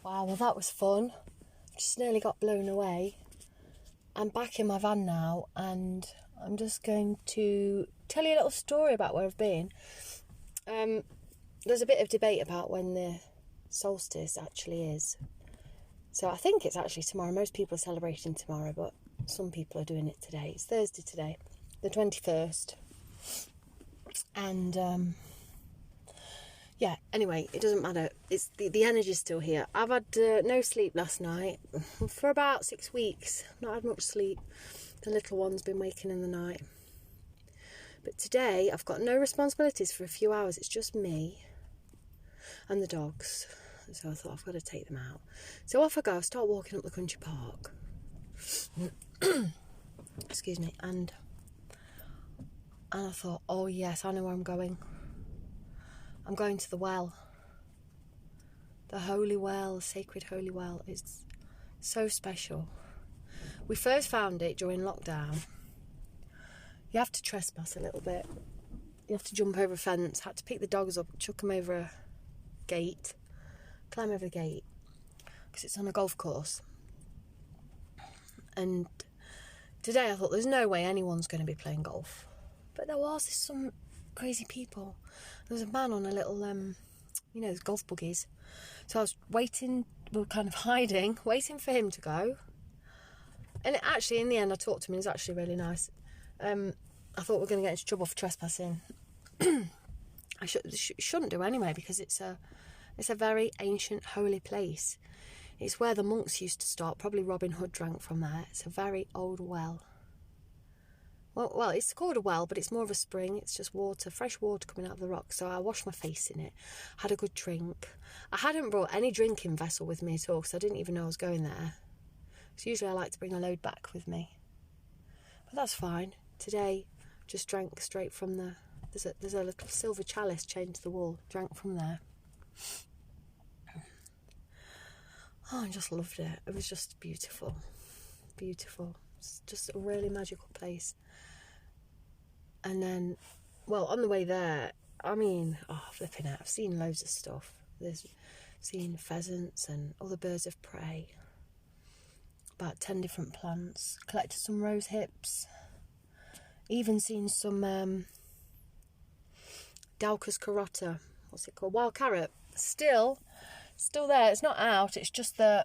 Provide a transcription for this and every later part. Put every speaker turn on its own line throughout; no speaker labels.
Wow, well that was fun. Just nearly got blown away. I'm back in my van now and I'm just going to tell you a little story about where I've been. There's a bit of debate about when the solstice actually is. So I think it's actually tomorrow. Most people are celebrating tomorrow, but some people are doing it today. It's Thursday today, the 21st. And yeah, anyway, it doesn't matter. It's the energy's still here. I've had no sleep last night for about 6 weeks. Not had much sleep. The little one's been waking in the night. But today I've got no responsibilities for a few hours. It's just me and the dogs. So I thought I've got to take them out. So off I go. I start walking up the country park. Excuse me. And I thought, oh yes, I know where I'm going. I'm going to the well. The holy well, the sacred holy well. It's so special. We first found it during lockdown. You have to trespass a little bit. You have to jump over a fence. Had to pick the dogs up, chuck them over a gate, climb over the gate, because it's on a golf course. And today I thought there's no way anyone's going to be playing golf. But there was some crazy people. There was a man on a little, those golf buggies. So I was waiting, we were kind of hiding, waiting for him to go. And actually, in the end, I talked to him. He was actually really nice. I thought we were going to get into trouble for trespassing. I shouldn't do anyway, because it's a very ancient, holy place. It's where the monks used to stop. Probably Robin Hood drank from there. It's a very old well. Well, it's called a well, but it's more of a spring. It's just water, fresh water coming out of the rock. So I washed my face in it, had a good drink. I hadn't brought any drinking vessel with me at all, because I didn't even know I was going there. So usually I like to bring a load back with me. But that's fine. Today, just drank straight from there's a little silver chalice chained to the wall. Drank from there. Oh, I just loved it. It was just beautiful. Beautiful. It's just a really magical place. And then, well, on the way there, flipping out. I've seen loads of stuff. There's seen pheasants and other birds of prey. About 10 different plants. Collected some rose hips. Even seen some Daucus carota. What's it called? Wild carrot. Still there. It's not out. It's just the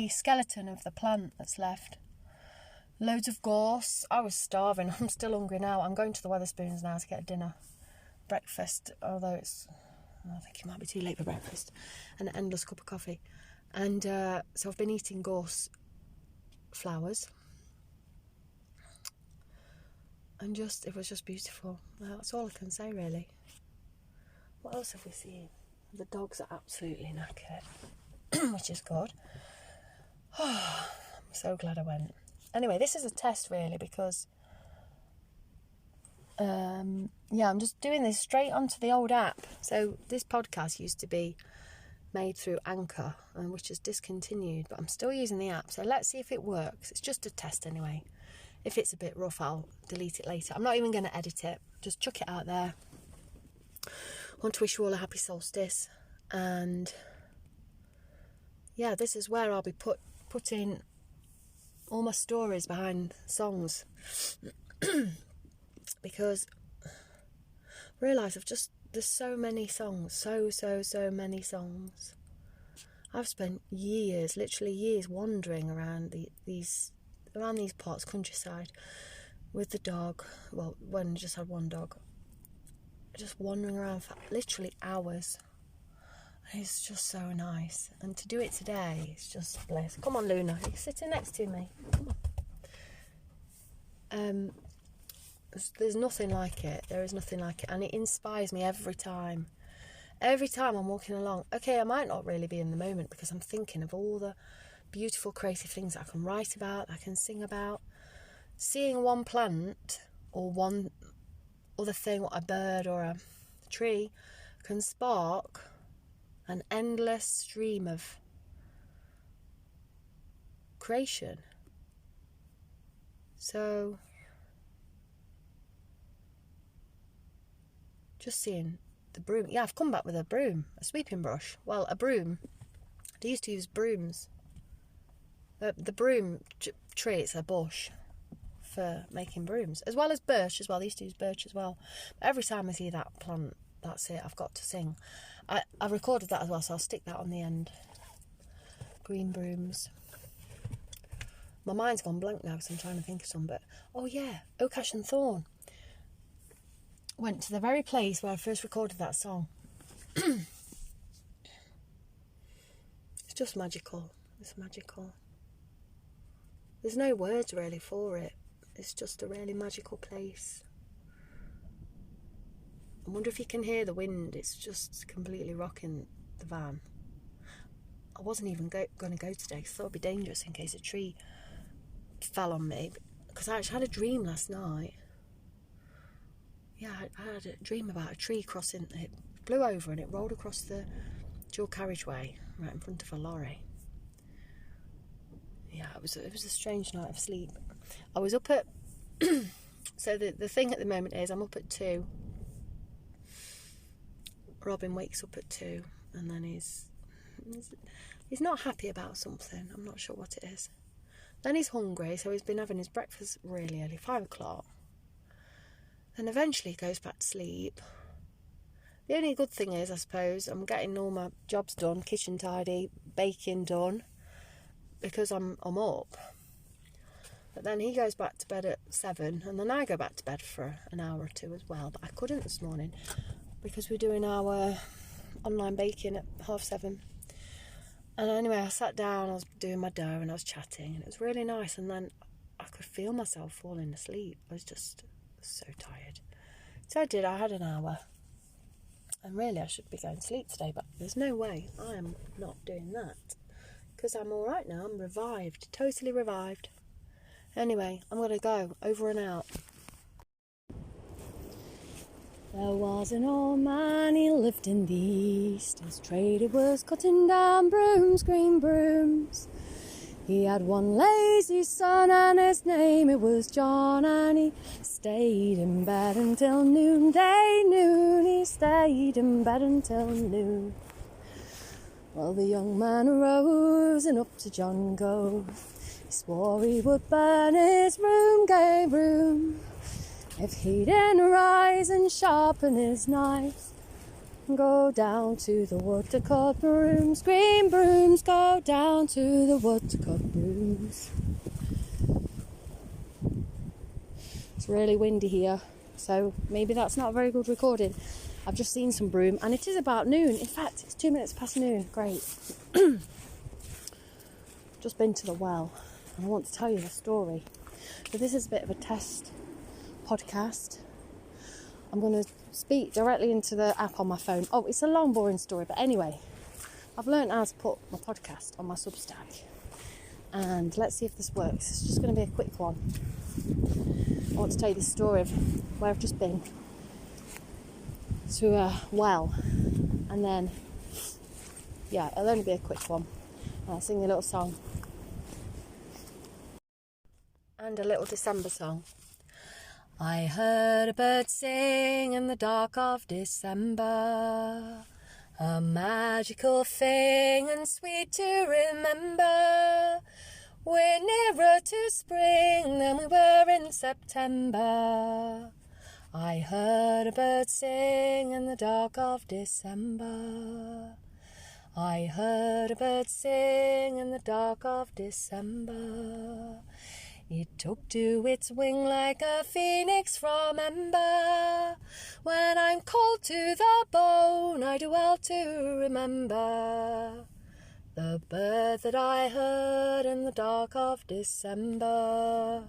skeleton of the plant that's left. Loads of gorse. I was starving. I'm still hungry now. I'm going to the Wetherspoons now to get a dinner. Breakfast, although I think it might be too late for breakfast. And an endless cup of coffee. And so I've been eating gorse flowers. And it was just beautiful. Well, that's all I can say, really. What else have we seen? The dogs are absolutely knackered, which is good. Oh, I'm so glad I went. Anyway, this is a test, really, because I'm just doing this straight onto the old app. So this podcast used to be made through Anchor, which is discontinued, but I'm still using the app. So let's see if it works. It's just a test anyway. If it's a bit rough, I'll delete it later. I'm not even going to edit it. Just chuck it out there. I want to wish you all a happy solstice. And yeah, this is where I'll be putting all my stories behind songs. Because I realise there's so many songs. So many songs. I've spent literally years wandering around these parts, countryside, with the dog. Well, when I just had one dog, just wandering around for literally hours. It's just so nice, and to do it today, it's just bliss. Come on, Luna, you're sitting next to me. Come on. There's nothing like it. There is nothing like it, and it inspires me every time. Every time I'm walking along. Okay, I might not really be in the moment because I'm thinking of all the beautiful creative things I can write about, I can sing about. Seeing one plant or one other thing, a bird or a tree, can spark an endless stream of creation. So just seeing the broom. Yeah, I've come back with a broom, a sweeping brush. Well, a broom They used to use brooms. The broom tree, it's a bush for making brooms, as well as birch as well. They used to use birch as well. But every time I see that plant, that's it, I've got to sing. I recorded that as well, so I'll stick that on the end. Green brooms. My mind's gone blank now because I'm trying to think of some, but oh yeah, Oak, Ash and Thorn. Went to the very place where I first recorded that song. It's just magical. It's magical. There's no words really for it. It's just a really magical place. I wonder if you can hear the wind. It's just completely rocking the van. I wasn't even going to go today because I thought it would be dangerous in case a tree fell on me. Because I actually had a dream last night. Yeah, I had a dream about a tree crossing. It blew over and it rolled across the dual carriageway right in front of a lorry. Yeah, it was a strange night of sleep. I was up at... So the thing at the moment is I'm up at 2. Robin wakes up at 2 and then he's not happy about something. I'm not sure what it is. Then he's hungry, so he's been having his breakfast really early, 5 o'clock. And eventually he goes back to sleep. The only good thing is, I suppose, I'm getting all my jobs done, kitchen tidy, baking done, because I'm up. But then he goes back to bed at 7, and then I go back to bed for an hour or 2 as well. But I couldn't this morning because we're doing our online baking at 7:30. And anyway, I sat down, I was doing my dough and I was chatting, and it was really nice. And then I could feel myself falling asleep. I was just so tired. So I had an hour. And really I should be going to sleep today, but there's no way I am not doing that. Because I'm alright now, I'm revived, totally revived. Anyway, I'm going to go, over and out. There was an old man, he lived in the east. His trade it was cutting down brooms, green brooms. He had one lazy son and his name it was John, and he stayed in bed until noonday, noon. He stayed in bed until noon. Well, the young man arose and up to John go. He swore he would burn his room, gay room, if he didn't rise and sharpen his knife. Go down to the wood to cut brooms, green brooms. Go down to the wood to cut brooms. It's really windy here, so maybe that's not a very good recording. I've just seen some broom, and it is about noon. In fact, it's 2 minutes past noon. Great. Just been to the well, and I want to tell you the story. So this is a bit of a test podcast. I'm going to speak directly into the app on my phone. Oh, it's a long, boring story, but anyway, I've learned how to put my podcast on my Substack, and let's see if this works. It's just going to be a quick one. I want to tell you the story of where I've just been to a well, and then, yeah, it'll only be a quick one. I'll sing a little song. And a little December song. I heard a bird sing in the dark of December, a magical thing and sweet to remember. We're nearer to spring than we were in September. I heard a bird sing in the dark of December. I heard a bird sing in the dark of December. It took to its wing like a phoenix from ember. When I'm cold to the bone, I do well to remember the bird that I heard in the dark of December.